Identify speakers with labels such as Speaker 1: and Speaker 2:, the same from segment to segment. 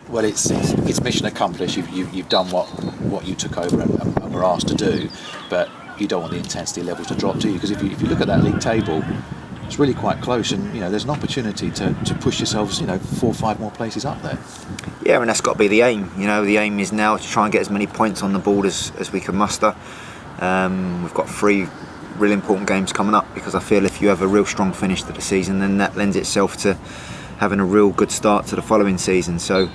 Speaker 1: Well, it's mission accomplished. You've done what you took over and were asked to do, but you don't want the intensity levels to drop, do you? Because if you look at that league table, it's really quite close, and there's an opportunity to push yourselves 4 or 5 more places up there.
Speaker 2: Yeah, and that's got to be the aim. The aim is now to try and get as many points on the board as we can muster. We've got 3 really important games coming up, because I feel if you have a real strong finish to the season, then that lends itself to having a real good start to the following season. So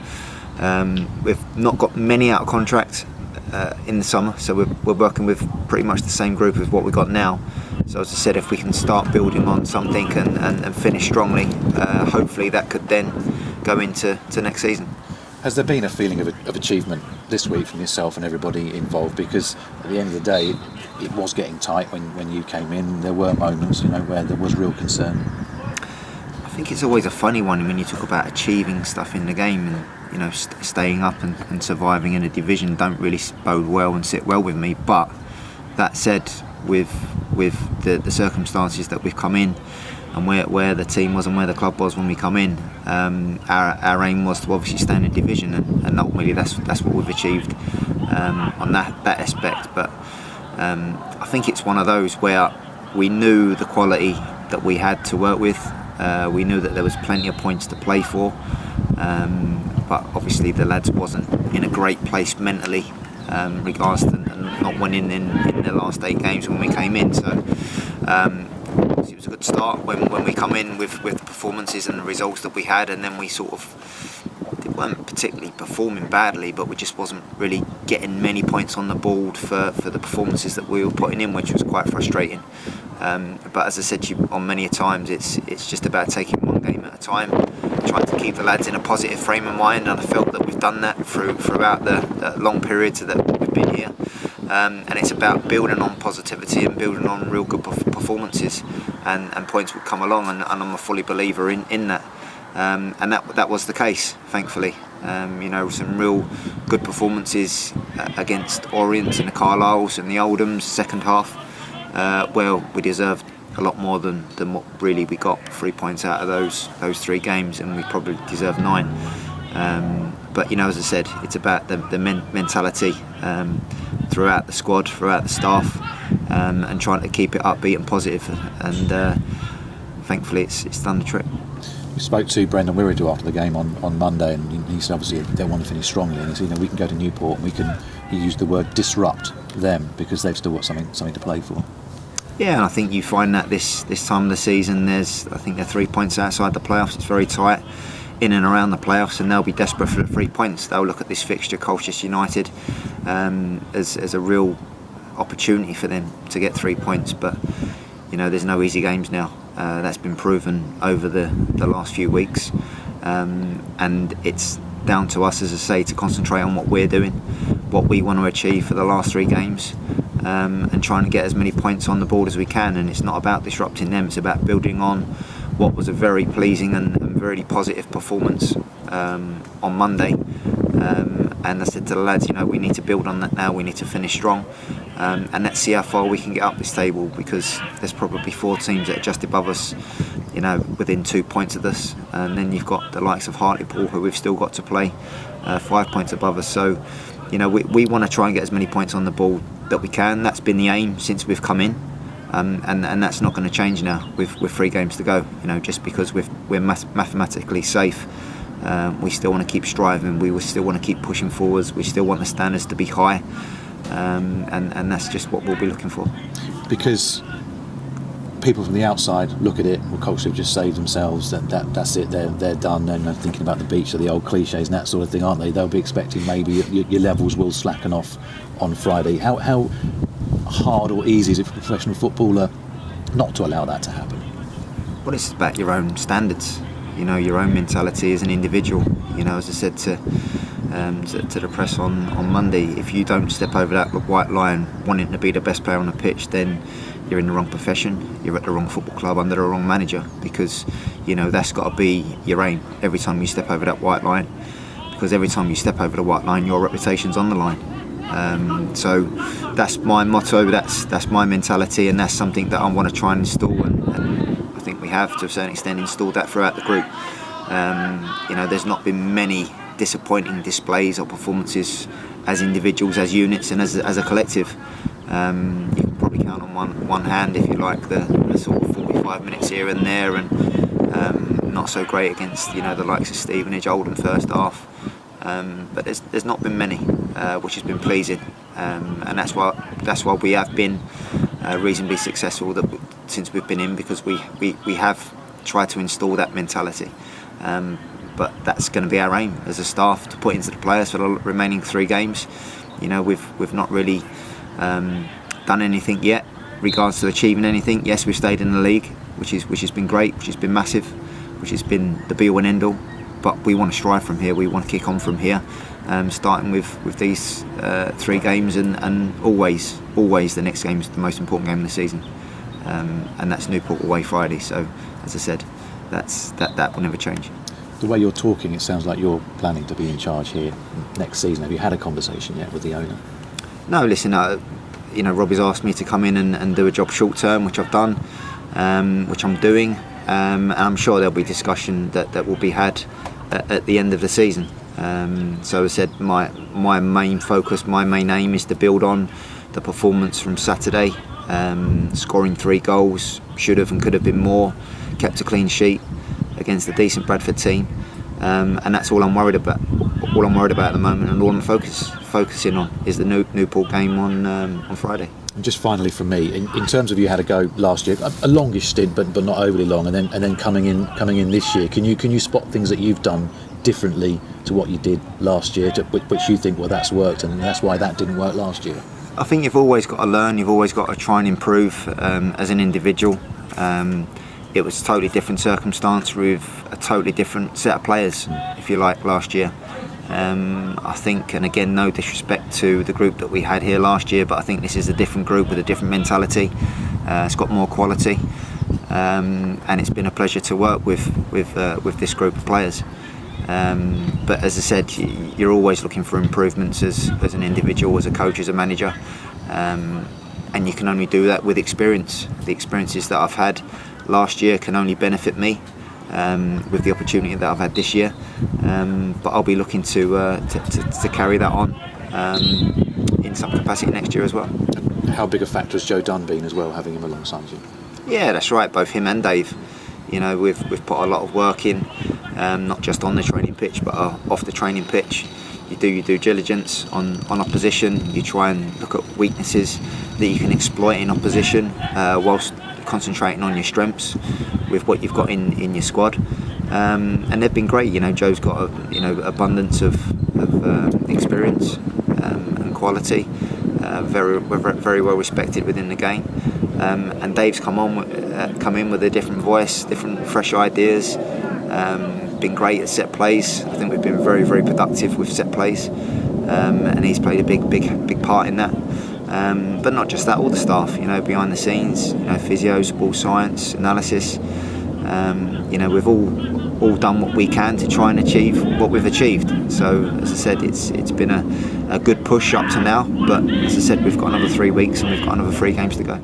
Speaker 2: we've not got many out of contract in the summer, so we're working with pretty much the same group as what we've got now. So as I said, if we can start building on something and finish strongly, hopefully that could then go into next season.
Speaker 1: Has there been a feeling of achievement this week from yourself and everybody involved? Because at the end of the day, it was getting tight when you came in. There were moments, where there was real concern.
Speaker 2: I think it's always a funny one when you talk about achieving stuff in the game, and staying up and surviving in a division don't really bode well and sit well with me. But that said, with the circumstances that we've come in, and where the team was and where the club was when we come in, our aim was to obviously stay in a division, and ultimately that's what we've achieved on that aspect. But I think it's one of those where we knew the quality that we had to work with. We knew that there was plenty of points to play for, but obviously the lads wasn't in a great place mentally, regards to not winning in the last 8 games when we came in. So it was a good start when we come in with the performances and the results that we had, and then we weren't particularly performing badly, but we just wasn't really getting many points on the board for the performances that we were putting in, which was quite frustrating. But as I said to you on many times, it's just about taking one game at a time, trying to keep the lads in a positive frame of mind, and I felt that we've done that throughout the long periods that we've been here. And it's about building on positivity and building on real good performances, and points will come along, and I'm a fully believer in that. And that was the case, thankfully. Some real good performances against Orient and the Carlisles and the Oldhams second half. We deserved a lot more than what really we got. 3 points out of those 3 games, and we probably deserved 9. But as I said, it's about the mentality throughout the squad, throughout the staff, and trying to keep it upbeat and positive. And thankfully, it's done the trick.
Speaker 1: We spoke to Brendan Wirridu after the game on Monday, and he said obviously they want to finish strongly, and he said we can go to Newport and he used the word disrupt them, because they've still got something to play for.
Speaker 2: Yeah, and I think you find that this time of the season, I think they're 3 points outside the playoffs. It's very tight in and around the playoffs, and they'll be desperate for the 3 points. They'll look at this fixture, Colchester United, as a real opportunity for them to get 3 points. But there's no easy games now. That's been proven over the last few weeks, and it's down to us, as I say, to concentrate on what we're doing, what we want to achieve for the last 3 games, and trying to get as many points on the board as we can. And it's not about disrupting them, it's about building on what was a very pleasing and very positive performance on Monday. And I said to the lads, we need to build on that now. We need to finish strong, and let's see how far we can get up this table, because there's probably 4 teams that are just above us, within 2 points of us, and then you've got the likes of Hartlepool, who we've still got to play, 5 points above us. So we want to try and get as many points on the board that we can. That's been the aim since we've come in, and that's not going to change now with 3 games to go. Just because we're mathematically safe, we still want to keep striving. We still want to keep pushing forwards. We still want the standards to be high, and that's just what we'll be looking for.
Speaker 1: Because people from the outside look at it, well, Colchester have just saved themselves, that's it, they're done, and they're thinking about the beach or the old cliches and that sort of thing, aren't they? They'll be expecting maybe your levels will slacken off on Friday. How hard or easy is it for a professional footballer not to allow that to happen?
Speaker 2: Well, it's about your own standards, your own mentality as an individual. As I said to the press on Monday, if you don't step over that white line wanting to be the best player on the pitch, then you're in the wrong profession, you're at the wrong football club under the wrong manager, because that's got to be your aim every time you step over that white line, because every time you step over the white line, your reputation's on the line. So that's my motto, that's my mentality, and that's something that I want to try and install, and I think we have to a certain extent installed that throughout the group. There's not been many disappointing displays or performances as individuals, as units, and as a collective. You can probably count on one hand, if you like, the sort of 45 minutes here and there, and not so great against the likes of Stevenage, Oldham first half. But there's not been many, which has been pleasing, and that's why we have been reasonably successful since we've been in, because we have tried to install that mentality. But that's going to be our aim as a staff, to put into the players for the remaining 3 games. We've not really done anything yet regards to achieving anything. Yes, we've stayed in the league, which has been great, which has been massive, which has been the be all and end all. But we want to strive from here. We want to kick on from here, starting with these 3 games, and always the next game is the most important game of the season, and that's Newport away Friday. So, as I said, that will never change.
Speaker 1: The way you're talking, it sounds like you're planning to be in charge here next season. Have you had a conversation yet with the owner?
Speaker 2: No, listen. Robbie's asked me to come in and do a job short term, which I've done, which I'm doing, and I'm sure there'll be discussion that will be had at the end of the season. So as I said, my main focus, my main aim is to build on the performance from Saturday, scoring 3 goals, should have and could have been more, kept a clean sheet against a decent Bradford team, and that's all I'm worried about. All I'm worried about at the moment, and all I'm focusing on, is the Newport game on Friday.
Speaker 1: And just finally from me, in terms of, you had a go last year, a longish stint, but not overly long, and then coming in this year, can you spot things that you've done differently to what you did last year, which you think, well, that's worked, and that's why that didn't work last year?
Speaker 2: I think you've always got to learn. You've always got to try and improve as an individual. It was a totally different circumstance with a totally different set of players, if you like, last year. I think, and again, no disrespect to the group that we had here last year, but I think this is a different group with a different mentality. It's got more quality, and it's been a pleasure to work with this group of players. But as I said, you're always looking for improvements as an individual, as a coach, as a manager, and you can only do that with experience. The experiences that I've had last year can only benefit me with the opportunity that I've had this year, but I'll be looking to carry that on in some capacity next year as well.
Speaker 1: How big a factor has Joe Dunn been as well, having him alongside you?
Speaker 2: Yeah, that's right, both him and Dave. We've put a lot of work in, not just on the training pitch, but off the training pitch. You do your due diligence on opposition. You try and look at weaknesses that you can exploit in opposition, whilst concentrating on your strengths with what you've got in your squad, and they've been great. Joe's got abundance of experience and quality, very well respected within the game, and Dave's come in with a different voice, different fresh ideas. Been great at set plays. I think we've been very productive with set plays, and he's played a big part in that. But not just that, all the staff, behind the scenes, physios, ball science, analysis. We've all done what we can to try and achieve what we've achieved. So, as I said, it's been a good push up to now. But as I said, we've got another 3 weeks and we've got another 3 games to go.